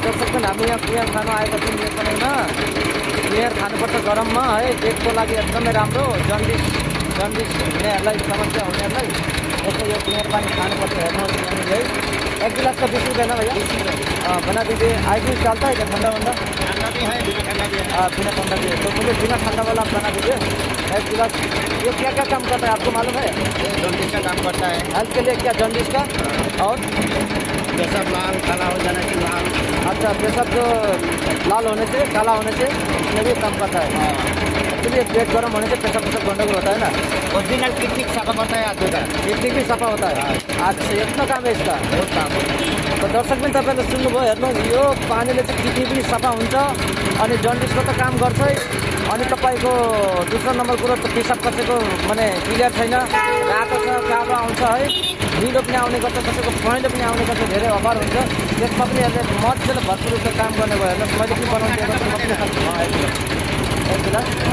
दर्शकगण हामी यहाँ कुहिएर खान आएका छौँ यो समयमा। कुहिएर खानुपर्छ गरममा है, पेटको लागि एकदमै राम्रो। जन्डिस हुनेहरूलाई, समस्या हुनेहरूलाई यस्तो यो कुहिएर पानी खानुपर्छ। हेर्नुहोस् यहाँनिर है, 1 गिलास का 20 रुपये ना भैया? बना दीजिए। आइसक्रीम चलता है क्या? ठंडा वंडा? ठंडा भी है, बिना ठंडा भी है। बिना ठंडा भी है, तो मुझे बिना ठंडा वाला आप बना दीजिए 1 गिलास। ये क्या क्या काम करता है आपको मालूम है? जॉन्डिस का काम करता है। हेल्थ के लिए क्या जॉन्डिस का? और पेशाब लाल काला हो जाने से लाल। अच्छा, पेशाब जो लाल होने से, काला होने से इसमें भी काम करता है। इसलिए पेट गर्म होने से पेशाब गंडगोल होता है ना। ओरिजिनल किडनी साफा करता है आदमी का। किडनी भी सफा होता है। अच्छा, इतना काम है इसका? बहुत काम है। तो दर्शक पनि तपाईँले सुन्नुभयो, हेर्नुहोस् यो पानीले चाहिँ किडनी पनि सफा हुन्छ अनि जन्डिसको त काम गर्छै। अनि तपाईँको दोस्रो नम्बर कुरो त पेसाब कसैको माने क्लियर छैन, रातो छ, कालो आउँछ है, ढिलो पनि आउने गर्छ, कसैको पहेँलो पनि आउने गर्छ, धेरै अभार हुन्छ। त्यसमा पनि यसले मजाले भरपुर रूपमा काम गर्ने भयो। हेर्नुहोस् मैले के बनाउँछु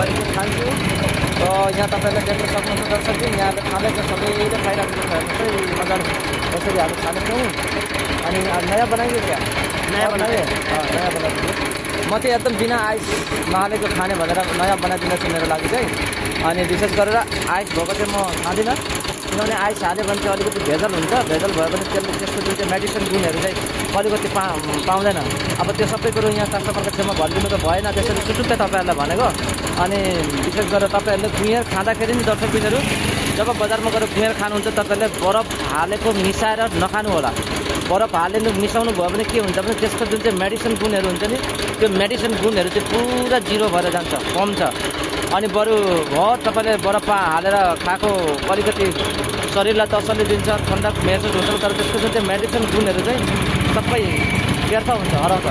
मैले खान्छु। र यहाँ तपाईँले देख्न सक्नुहुन्छ दर्शक, यहाँले खाँदैछ, सबैले खाइराख्नु छ। हेर्नुहोस् है, मजाले यसरी हामी खानेछौँ। अनि नयाँ बनाइयो क्या? नयाँ बनाइए? नयाँ बनाइदिनु। म चाहिँ एकदम बिना आइस नहालेको खाने भनेर नयाँ बनाइदिनुहोस् मेरो लागि चाहिँ। अनि विशेष गरेर आइस भएको चाहिँ म खाँदिनँ, किनभने आइस हाल्यो भने चाहिँ अलिकति भेजल हुन्छ। भेजल भयो भने त्यसले त्यसको जुन चाहिँ मेडिसिन गुणहरू चाहिँ अलिकति पाउँदैन। अब त्यो सबै कुरो यहाँ कस्टमरको छेउमा भनिदिनु त भएन, त्यसरी सुटुक्कै तपाईँहरूलाई भनेको। अनि विशेष गरेर तपाईँहरूले कुहिएर खाँदाखेरि नि दर्शकबिनहरू, जब बजारमा गएर कुहिएर खानुहुन्छ तपाईँहरूले बरफ हालेको मिसाएर नखानु होला। बरफ हालेर मिसाउनु भयो भने के हुन्छ भने त्यसको जुन चाहिँ मेडिसिन गुणहरू हुन्छ नि, त्यो मेडिसिन गुणहरू चाहिँ पुरा जिरो भएर जान्छ, कम छ। अनि बरु हो तपाईँले बरफ हालेर खाएको अलिकति शरीरलाई तसल्ली दिन्छ, ठन्डा महसुस हुन्छ, तर त्यसको जुन चाहिँ मेडिसिन गुणहरू चाहिँ सबै व्यर्थ हुन्छ, हराउँछ।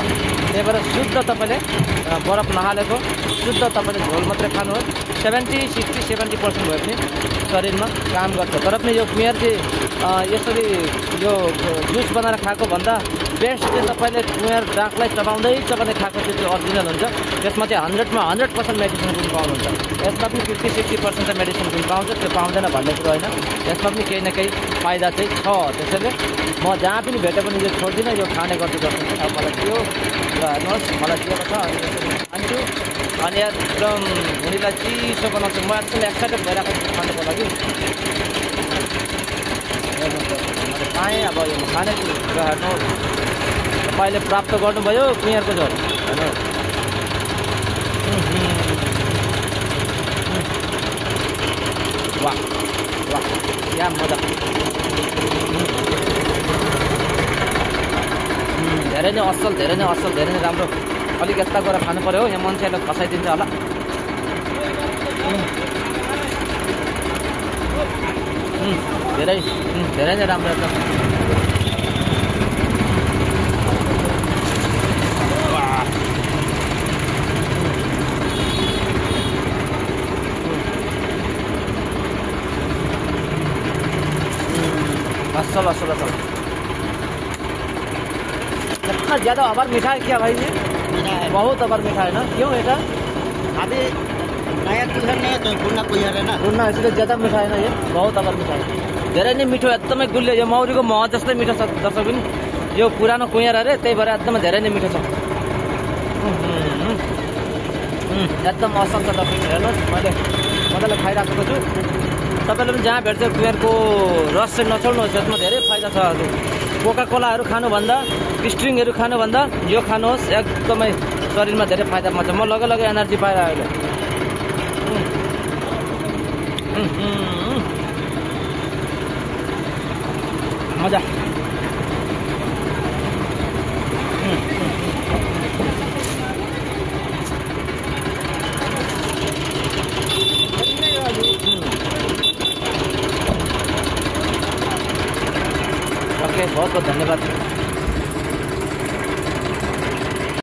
त्यही भएर शुद्ध तपाईँले बरफ नहालेको शुद्ध तपाईँले झोल मात्रै खानुहोस्। 70-60-70% भयो भने शरीरमा काम गर्छ। तर पनि यो कुहिएर चाहिँ यसरी यो जुस बनाएर खाएको भन्दा बेस्ट चाहिँ तपाईँले कुहिएर डाँकलाई चबाउँदै खाएको चाहिँ अरिजिनल हुन्छ। त्यसमा चाहिँ 100% मेडिसिन गुण पाउनुहुन्छ। यसमा पनि 50-60% चाहिँ मेडिसिन गुण पाउँछ, त्यो पाउँदैन भन्ने कुरो होइन। यसमा पनि केही न केही फाइदा चाहिँ छ। त्यसैले म जहाँ पनि भेटे पनि यो छोड्दिनँ, यो खाने गर्छु जस्तो चाहिँ। अब मलाई त्यो हेर्नुहोस्, मलाई दिएको छ अनि यसरी खान्छु। अनि एकदम हुनेलाई चिसो बनाउँछु। म एकदम एक्साइटेड भइरहेको छु खानुको लागि। हेर्नुहोस् मैले पाएँ, अब यो खाने छु। हेर्नुहोस् तपाईँले प्राप्त गर्नुभयो कुहिएरको झोल। हेर्नुहोस् वाह वाह, क्या मजा। धेरै नै असल, धेरै नै असल, धेरै नै राम्रो। अलिक यता गएर खानु पऱ्यो हो, यहाँ मान्छेहरूले खसाइदिन्छ होला। धेरै नै राम्रो एकदम। असल असल असल। इतना ज़्यादा अबर मीठा है क्या भाई? ये मीठा है, बहुत अबर मीठा है ना। क्यों बेटा? अभी नया कुहिएर नहीं है तो पुराना कुहिएर है ना, गुन्ना इसलिए ज़्यादा मीठा है ना। ये बहुत अबर मीठा है, धेरै नै मिठो, एकदमै गुलियो। यो मौरीको मह जस्तै मिठो छ दर्शक पनि। यो पुरानो कुहिएर अरे, त्यही भएर एकदमै धेरै नै मिठो छ। एकदम असल छ दर्शक। हेर्नुहोस् मैले मजाले खाइराखेको छु। तपाईँले पनि जहाँ भेट्छ कुहिएरको रस चाहिँ नछोड्नुहोस्, यसमा धेरै फाइदा छ। कोका कोलाहरू खानुभन्दा, स्ट्रिङहरू खानुभन्दा यो खानुहोस्, एकदमै शरीरमा धेरै फाइदा पाउँछ। म लगे एनर्जी पाएर अहिले। मजा। ओके, बहुत बहुत धन्यवाद।